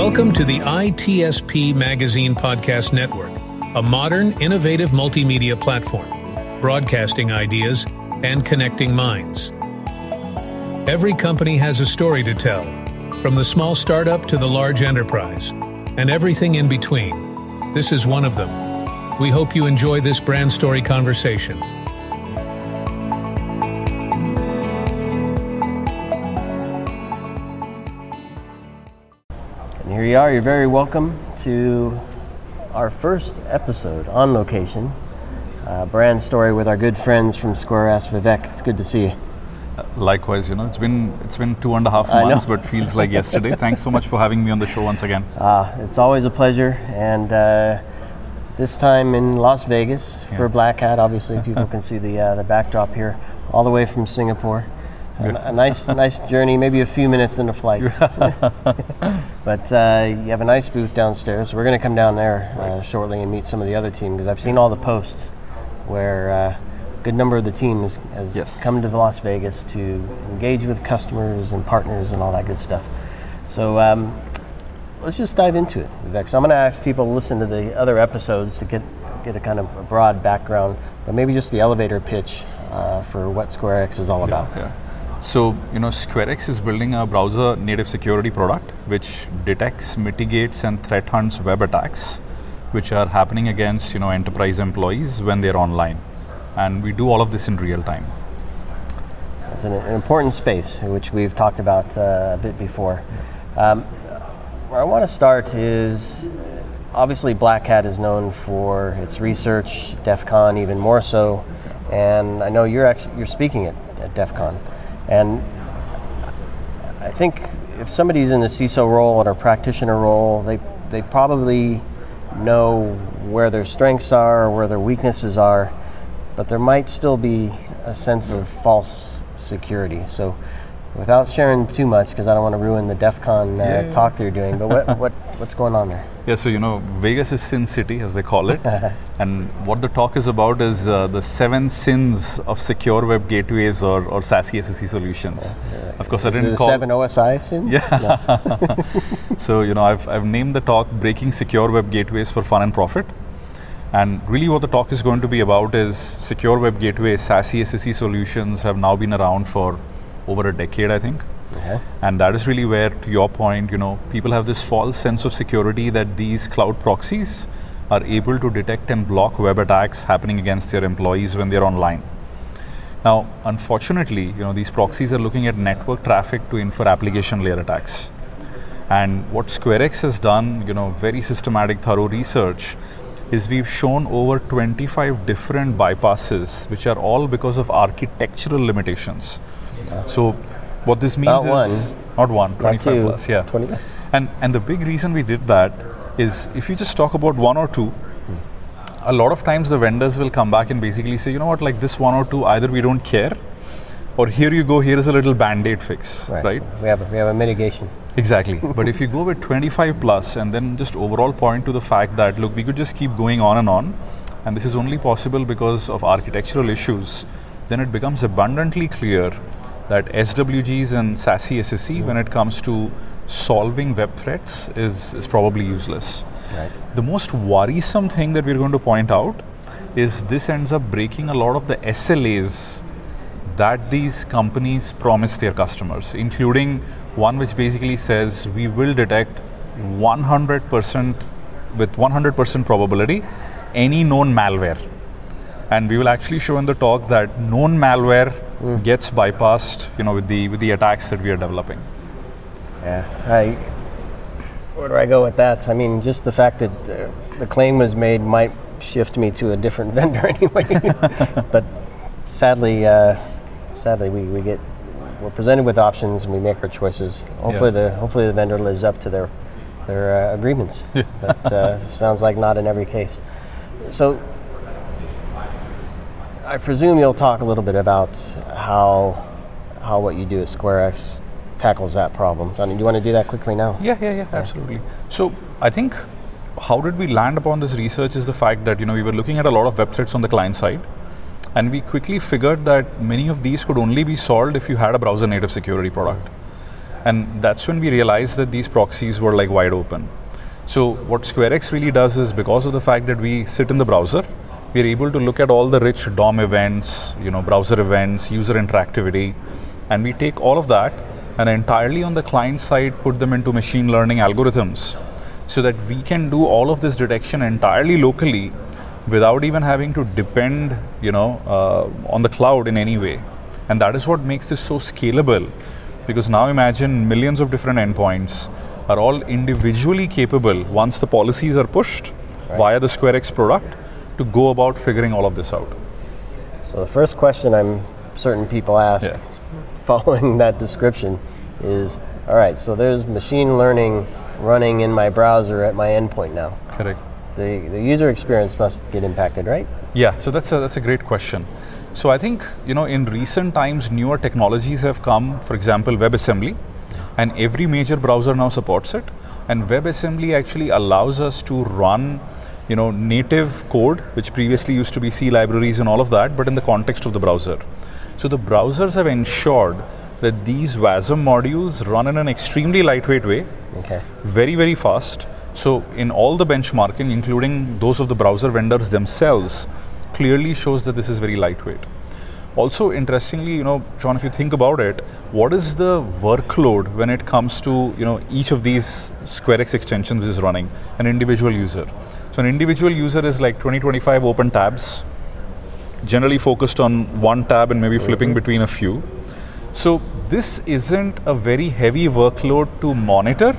Welcome to the ITSP Magazine Podcast Network, a modern, innovative multimedia platform, broadcasting ideas and connecting minds. Every company has a story to tell, from the small startup to the large enterprise, and everything in between. This is one of them. We hope you enjoy this brand story conversation. And here you are. You're very welcome to our first episode on location. Brand story with our good friends from SquareX. Vivek, it's good to see you. Likewise, it's been 2.5 months, but feels like yesterday. Thanks so much for having me on the show once again. It's always a pleasure, and this time in Las Vegas for Black Hat. Obviously, people can see the backdrop here, all the way from Singapore. A nice journey, maybe a few minutes in the flight. But you have a nice booth downstairs. We're going to come down there shortly and meet some of the other team, because I've seen all the posts where a good number of the team has come to Las Vegas to engage with customers and partners and all that good stuff. So let's just dive into it, Vivek. So I'm going to ask people to listen to the other episodes to get a kind of a broad background, but maybe just the elevator pitch for what SquareX is all about. Yeah. So, SquareX is building a browser native security product which detects, mitigates and threat hunts web attacks which are happening against, enterprise employees when they're online. And we do all of this in real time. It's an important space, which we've talked about a bit before. Where I want to start is, obviously Black Hat is known for its research, DEF CON even more so, and I know you're speaking at DEF CON. And I think if somebody's in the CISO role or practitioner role, they probably know where their strengths are or where their weaknesses are, but there might still be a sense of false security. So without sharing too much, because I don't want to ruin the DEF CON talk that you're doing, but what's going on there? Yeah, so Vegas is Sin City, as they call it. And what the talk is about is the 7 sins of secure web gateways or SASE SSE solutions. Of course, I didn't call the 7 OSI sins? Yeah. No. So, I've named the talk Breaking Secure Web Gateways for Fun and Profit. And really what the talk is going to be about is secure web gateways, SASE SSE solutions have now been around for over a decade, I think. Okay. And that is really where, to your point, people have this false sense of security that these cloud proxies are able to detect and block web attacks happening against their employees when they're online. Now, unfortunately, these proxies are looking at network traffic to infer application layer attacks. And what SquareX has done, very systematic, thorough research, is we've shown over 25 different bypasses, which are all because of architectural limitations. So what this means not 25 plus, 20. And the big reason we did that is, if you just talk about 1 or 2, a lot of times the vendors will come back and basically say, like this 1 or 2, either we don't care, or here you go, here is a little band-aid fix, right? We have a mitigation. Exactly. But if you go with 25 plus and then just overall point to the fact that, look, we could just keep going on, and this is only possible because of architectural issues, then it becomes abundantly clear that SWGs and SASE SSE, when it comes to solving web threats, is probably useless. Right. The most worrisome thing that we're going to point out is this ends up breaking a lot of the SLAs that these companies promise their customers, including one which basically says we will detect 100% with 100% probability any known malware. And we will actually show in the talk that known malware gets bypassed, with the attacks that we are developing. Yeah, where do I go with that? I mean, just the fact that the claim was made might shift me to a different vendor anyway. But sadly, we're presented with options and we make our choices. Hopefully, the vendor lives up to their agreements. But sounds like not in every case. So, I presume you'll talk a little bit about how what you do at SquareX tackles that problem. Do you want to do that quickly now? Yeah, absolutely. So I think how did we land upon this research is the fact that we were looking at a lot of web threats on the client side, and we quickly figured that many of these could only be solved if you had a browser native security product. And that's when we realized that these proxies were like wide open. So what SquareX really does is, because of the fact that we sit in the browser, we're able to look at all the rich DOM events, browser events, user interactivity, and we take all of that and entirely on the client side put them into machine learning algorithms so that we can do all of this detection entirely locally without even having to depend on the cloud in any way. And that is what makes this so scalable, because now imagine millions of different endpoints are all individually capable, once the policies are pushed via the SquareX product, to go about figuring all of this out. So the first question I'm certain people ask following that description is, all right, so there's machine learning running in my browser at my endpoint now. Correct. The user experience must get impacted, right? Yeah, so that's a great question. So I think, in recent times, newer technologies have come, for example, WebAssembly, and every major browser now supports it. And WebAssembly actually allows us to run, native code, which previously used to be C libraries and all of that, but in the context of the browser. So the browsers have ensured that these WASM modules run in an extremely lightweight way, very, very fast. So in all the benchmarking, including those of the browser vendors themselves, clearly shows that this is very lightweight. Also, interestingly, John, if you think about it, what is the workload when it comes to, each of these SquareX extensions is running an individual user? So an individual user is like 20-25 open tabs, generally focused on one tab and maybe flipping between a few. So this isn't a very heavy workload to monitor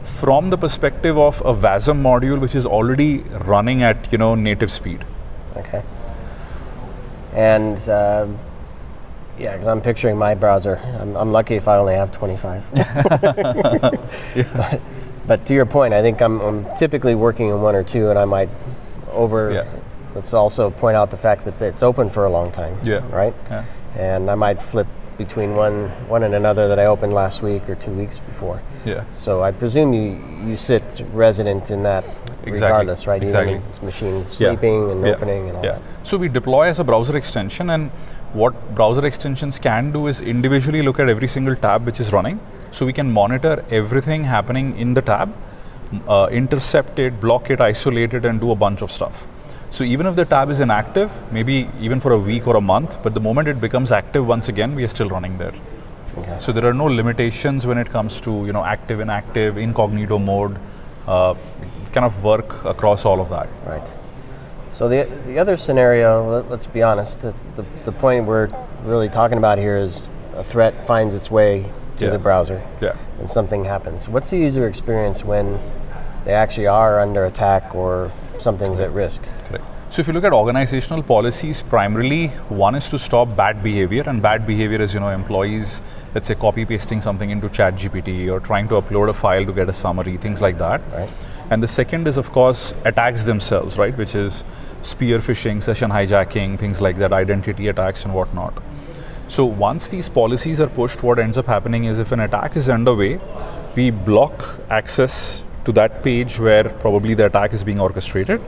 from the perspective of a WASM module which is already running at native speed. Okay. And because I'm picturing my browser. I'm lucky if I only have 25. But to your point, I think I'm typically working in one or two, and I might let's also point out the fact that it's open for a long time, right? Yeah. And I might flip between one and another that I opened last week or 2 weeks before. Yeah. So I presume you sit resident in that regardless, right? Exactly. Even it's machine sleeping and opening and all that. So we deploy as a browser extension, and what browser extensions can do is individually look at every single tab which is running. So we can monitor everything happening in the tab, intercept it, block it, isolate it, and do a bunch of stuff. So even if the tab is inactive, maybe even for a week or a month, but the moment it becomes active once again, we are still running there. Okay. So there are no limitations when it comes to active, inactive, incognito mode, kind of work across all of that. Right. So the other scenario, let's be honest, the point we're really talking about here is a threat finds its way to the browser and something happens. What's the user experience when they actually are under attack or something's at risk? Correct. So if you look at organizational policies, primarily one is to stop bad behavior, and bad behavior is employees, let's say, copy pasting something into ChatGPT or trying to upload a file to get a summary, things like that. Right. And the second is, of course, attacks themselves, right, which is spear phishing, session hijacking, things like that, identity attacks and whatnot. So once these policies are pushed, what ends up happening is, if an attack is underway, we block access to that page where probably the attack is being orchestrated,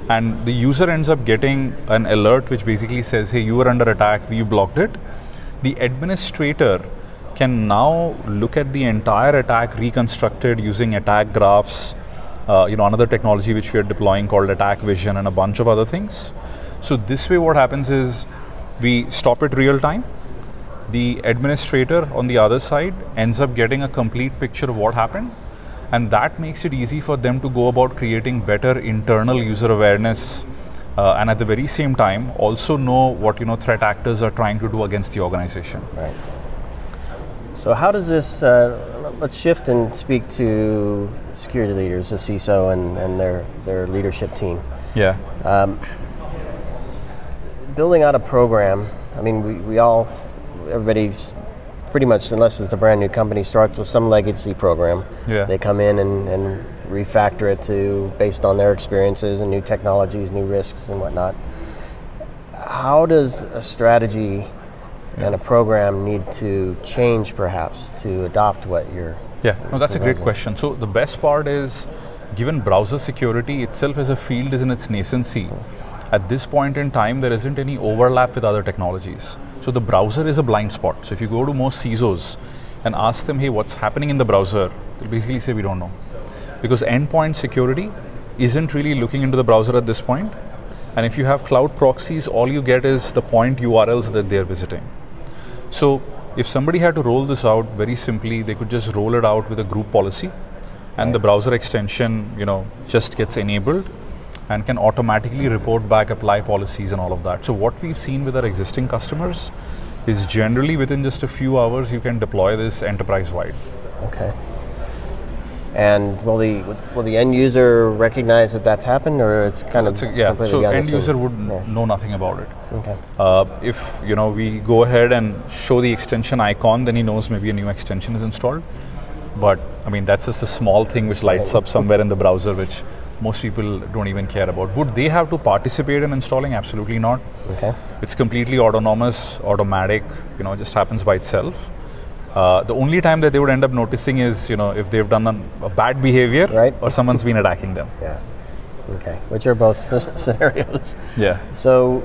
and the user ends up getting an alert which basically says, hey, you were under attack, we blocked it. The administrator can now look at the entire attack reconstructed using attack graphs, another technology which we are deploying called attack vision, and a bunch of other things. So this way what happens is we stop it real time. The administrator on the other side ends up getting a complete picture of what happened, and that makes it easy for them to go about creating better internal user awareness, and at the very same time also know what threat actors are trying to do against the organization. Right. So how does this, let's shift and speak to security leaders, the CISO and their leadership team. Yeah. Building out a program, I mean, everybody's pretty much, unless it's a brand new company, starts with some legacy program. Yeah. They come in and refactor it based on their experiences and new technologies, new risks and whatnot. How does a strategy and a program need to change perhaps to adopt what you're... Yeah, no, that's a great question. So the best part is, given browser security itself as a field is in its nascency, at this point in time there isn't any overlap with other technologies. So the browser is a blind spot. So if you go to most CISOs, and ask them, hey, what's happening in the browser, they'll basically say, we don't know. Because endpoint security isn't really looking into the browser at this point. And if you have cloud proxies, all you get is the point URLs that they're visiting. So if somebody had to roll this out very simply, they could just roll it out with a group policy, and the browser extension, just gets enabled and can automatically report back, apply policies and all of that. So what we've seen with our existing customers is generally within just a few hours, you can deploy this enterprise-wide. Okay. And will the end user recognize that that's happened, or it's kind of completely so end user would know nothing about it. Okay. If we go ahead and show the extension icon, then he knows maybe a new extension is installed. But I mean, that's just a small thing which lights up somewhere in the browser, which most people don't even care about. Would they have to participate in installing? Absolutely not. Okay. It's completely autonomous, automatic. It just happens by itself. The only time that they would end up noticing is, if they've done a bad behavior, right, or someone's been attacking them. Yeah. Okay. Which are both scenarios. Yeah. So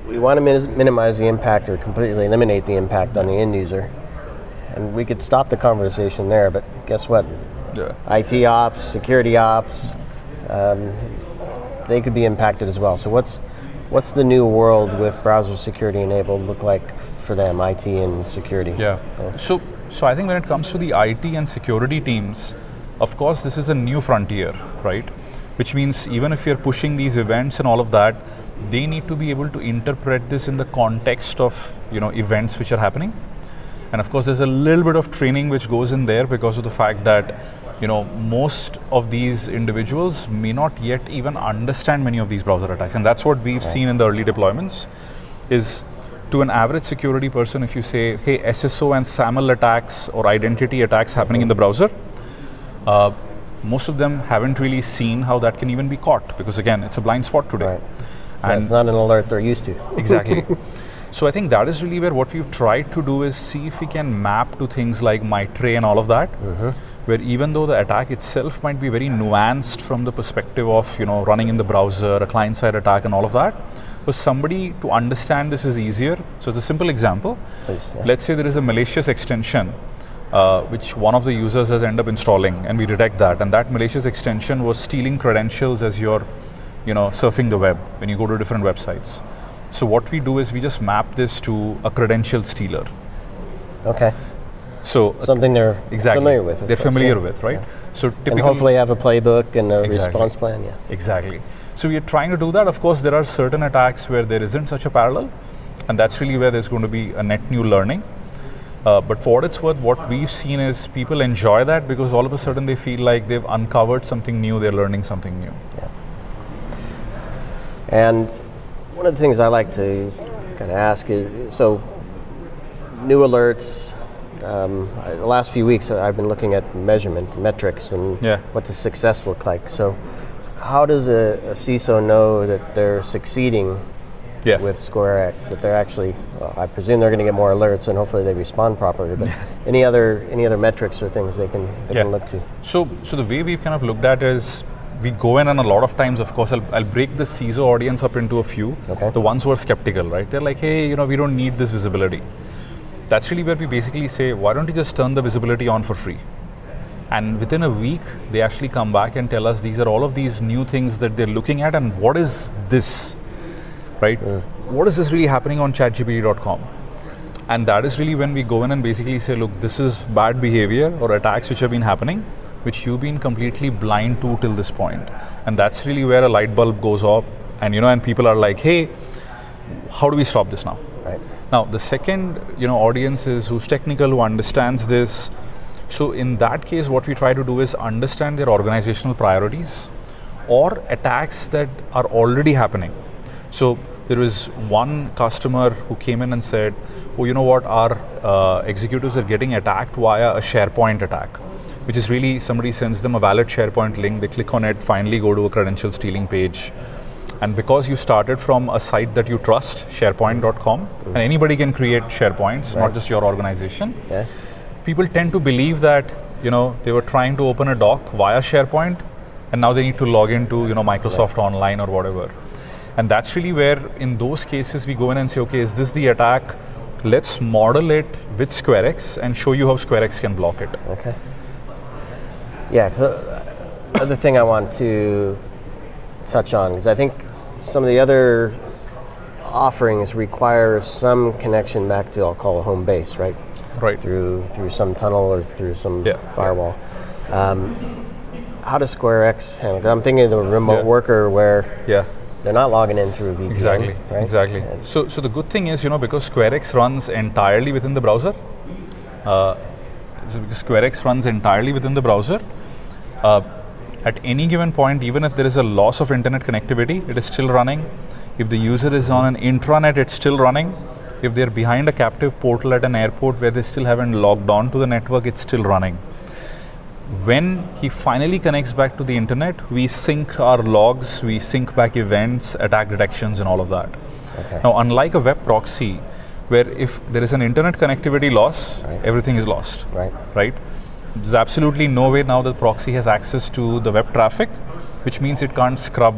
we want to minimize the impact or completely eliminate the impact on the end user. And we could stop the conversation there, but guess what? Yeah. IT ops, security ops, they could be impacted as well. So what's the new world with browser security enabled look like for them, IT and security? Yeah. So I think when it comes to the IT and security teams, of course, this is a new frontier, right? Which means even if you're pushing these events and all of that, they need to be able to interpret this in the context of events which are happening. And of course, there's a little bit of training which goes in there because of the fact that most of these individuals may not yet even understand many of these browser attacks. And that's what we've seen in the early deployments is, to an average security person, if you say, hey, SSO and SAML attacks or identity attacks happening in the browser, most of them haven't really seen how that can even be caught, because again, it's a blind spot today. Right. So and it's not an alert they're used to. Exactly. So I think that is really where what we've tried to do is see if we can map to things like MITRE and all of that, where even though the attack itself might be very nuanced from the perspective of running in the browser, a client-side attack and all of that, for somebody to understand this is easier. So it's a simple example. Please, yeah. Let's say there is a malicious extension which one of the users has ended up installing, and we detect that, and that malicious extension was stealing credentials as you're surfing the web when you go to different websites. So what we do is we just map this to a credential stealer. Okay. So something they're familiar with. They're familiar with, right? Yeah. So typically, and hopefully have a playbook and a response plan. Yeah. Exactly. So we are trying to do that. Of course, there are certain attacks where there isn't such a parallel, and that's really where there's going to be a net new learning. But for what it's worth, what we've seen is people enjoy that because all of a sudden they feel like they've uncovered something new, they're learning something new. Yeah. And one of the things I like to kind of ask is, so new alerts, the last few weeks I've been looking at metrics, and what does success look like. So how does a CISO know that they're succeeding with SquareX, that they're actually, well, I presume they're going to get more alerts and hopefully they respond properly, but any other metrics or things they can look to? So the way we've kind of looked at is, we go in, and a lot of times, of course, I'll break the CISO audience up into a few. Okay. The ones who are skeptical, right? They're like, hey, we don't need this visibility. That's really where we basically say, why don't you just turn the visibility on for free? And within a week, they actually come back and tell us these are all of these new things that they're looking at, and what is this, right? What is this really happening on chatgpt.com? And that is really when we go in and basically say, look, this is bad behavior or attacks which have been happening, which you've been completely blind to till this point. And that's really where a light bulb goes off, and and people are like, hey, how do we stop this now? Right. Now, the second audience is who's technical, who understands this. So in that case, what we try to do is understand their organizational priorities or attacks that are already happening. So there was one customer who came in and said, oh, you know what, our executives are getting attacked via a SharePoint attack, which is really somebody sends them a valid SharePoint link, they click on it, finally go to a credential stealing page. And because you started from a site that you trust, sharepoint.com, and anybody can create SharePoints, not just your organization, people tend to believe that they were trying to open a doc via SharePoint, and now they need to log into Microsoft Online or whatever. And that's really where, in those cases, we go in and say, okay, is this the attack let's model it with SquareX and show you how SquareX can block it. Okay. Yeah, the other thing I want to touch on is I think some of the other offerings require some connection back to, I'll call a home base, right? Right. Through some tunnel or through some firewall. How does SquareX handle that? I'm thinking of the remote worker where they're not logging in through a VPN. Exactly, right? exactly. So the good thing is, because SquareX runs entirely within the browser, at any given point, even if there is a loss of internet connectivity, it is still running. If the user is on an intranet, it's still running. If they're behind a captive portal at an airport where they still haven't logged on to the network, it's still running. When he finally connects back to the internet, we sync our logs, we sync back events, attack detections, and all of that. Okay. Now, unlike a web proxy, where if there is an internet connectivity loss, everything is lost. Right? There's absolutely no way now that proxy has access to the web traffic, which means it can't scrub,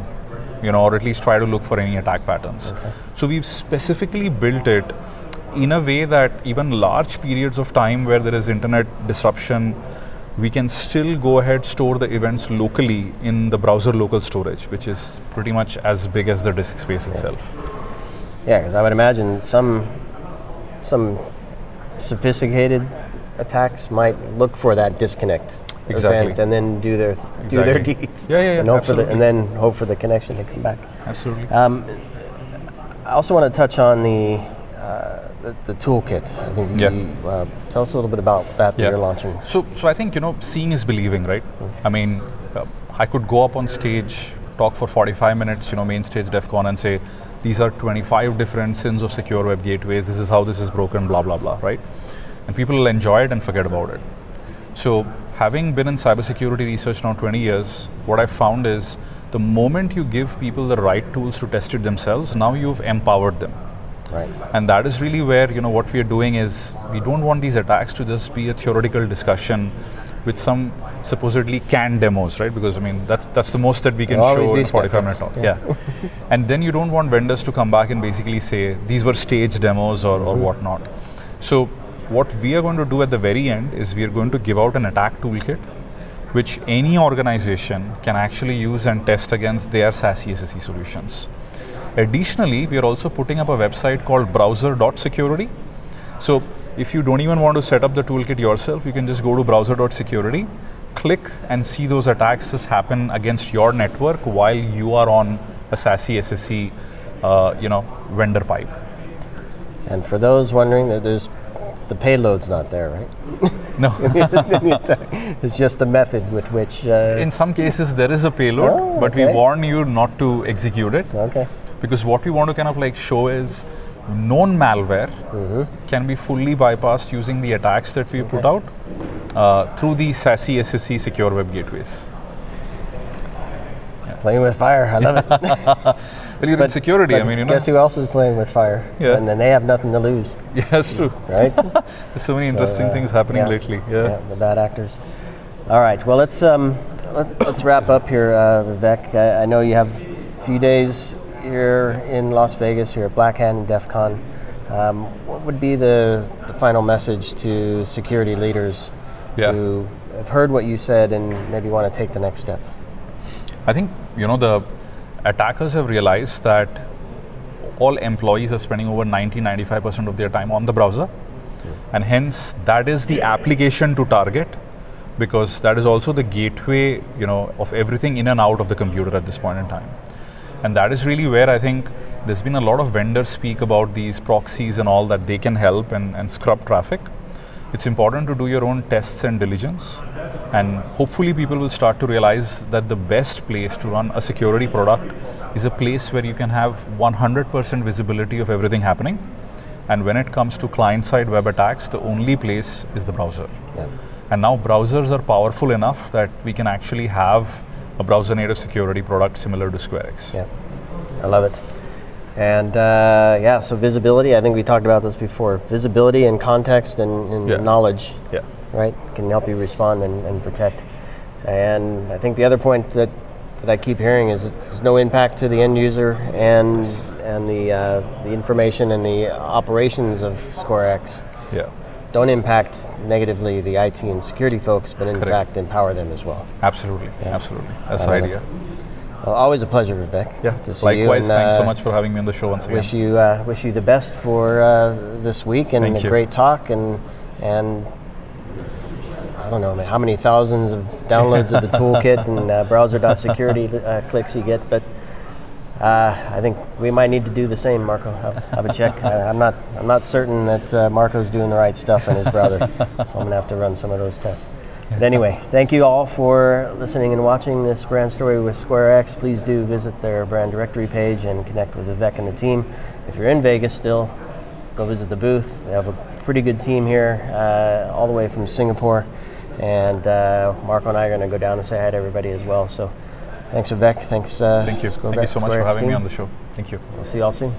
or at least try to look for any attack patterns. Okay. So we've specifically built it in a way that even large periods of time where there is internet disruption, we can still go ahead, store the events locally in the browser local storage, which is pretty much as big as the disk space itself. Yeah, because I would imagine some sophisticated attacks might look for that disconnect event and then do their deeds. And then hope for the connection to come back. Absolutely. I also want to touch on the toolkit. I think tell us a little bit about that you're launching. So I think seeing is believing, right? I mean, I could go up on stage, talk for 45 minutes, main stage DEF CON, and say these are 25 different sins of secure web gateways. This is how this is broken, blah blah blah, right? And people will enjoy it and forget about it. So having been in cybersecurity research now 20 years, what I've found is the moment you give people the right tools to test it themselves, now you've empowered them. Right. And that is really where, what we are doing is, we don't want these attacks to just be a theoretical discussion with some supposedly canned demos, right? Because, I mean, that's the most that we can show in 45-minute talk. Yeah. And then you don't want vendors to come back and basically say, these were staged demos or whatnot. So what we are going to do at the very end is we are going to give out an attack toolkit, which any organization can actually use and test against their SASE SSE solutions. Additionally, we are also putting up a website called browser.security. So if you don't even want to set up the toolkit yourself, you can just go to browser.security, click and see those attacks just happen against your network while you are on a SASE SSE vendor pipe. And for those wondering, that the payload's not there, right? No. It's just a method with which... In some cases there is a payload, but we warn you not to execute it. Okay. Because what we want to kind of show is known malware can be fully bypassed using the attacks that we put out through the SASE SSE secure web gateways. Playing with fire, I love it. Well, you're in security, I mean, guess who else is playing with fire? Yeah. And then they have nothing to lose. Yeah, that's true. Right? There's so many interesting things happening lately. Yeah, the bad actors. All right, well, let's wrap up here, Vivek. I know you have a few days here in Las Vegas, here at Black Hat and DEF CON. What would be the final message to security leaders who have heard what you said and maybe want to take the next step? I think, the attackers have realized that all employees are spending over 90-95% of their time on the browser. And hence, that is the application to target, because that is also the gateway, of everything in and out of the computer at this point in time. And that is really where I think there's been a lot of vendors speak about these proxies and all that they can help and scrub traffic. It's important to do your own tests and diligence. And hopefully people will start to realize that the best place to run a security product is a place where you can have 100% visibility of everything happening. And when it comes to client-side web attacks, the only place is the browser. Yeah. And now browsers are powerful enough that we can actually have a browser-native security product similar to SquareX. Yeah, I love it. And so visibility, I think we talked about this before. Visibility and context and knowledge, right, can help you respond and protect. And I think the other point that I keep hearing is that there's no impact to the end user, and and the information and the operations of SquareX don't impact negatively the IT and security folks, but in fact empower them as well. Absolutely, absolutely. That's the idea. Well, always a pleasure, Vivek. Yeah, to see likewise. you. And, thanks so much for having me on the show once again. Wish you the best for this week, and a great talk, and I don't know how many thousands of downloads of the toolkit and browser.security clicks you get, but I think we might need to do the same, Marco. Have a check. I'm not certain that Marco's doing the right stuff in his browser, so I'm going to have to run some of those tests. But anyway, thank you all for listening and watching this brand story with SquareX. Please do visit their brand directory page and connect with Vivek and the team. If you're in Vegas still, go visit the booth. They have a pretty good team here, all the way from Singapore. And Marco and I are going to go down and say hi to everybody as well. So thanks, Vivek. Thanks. Thank you. Thank you so much for having me on the show. Thank you. We'll see you all soon.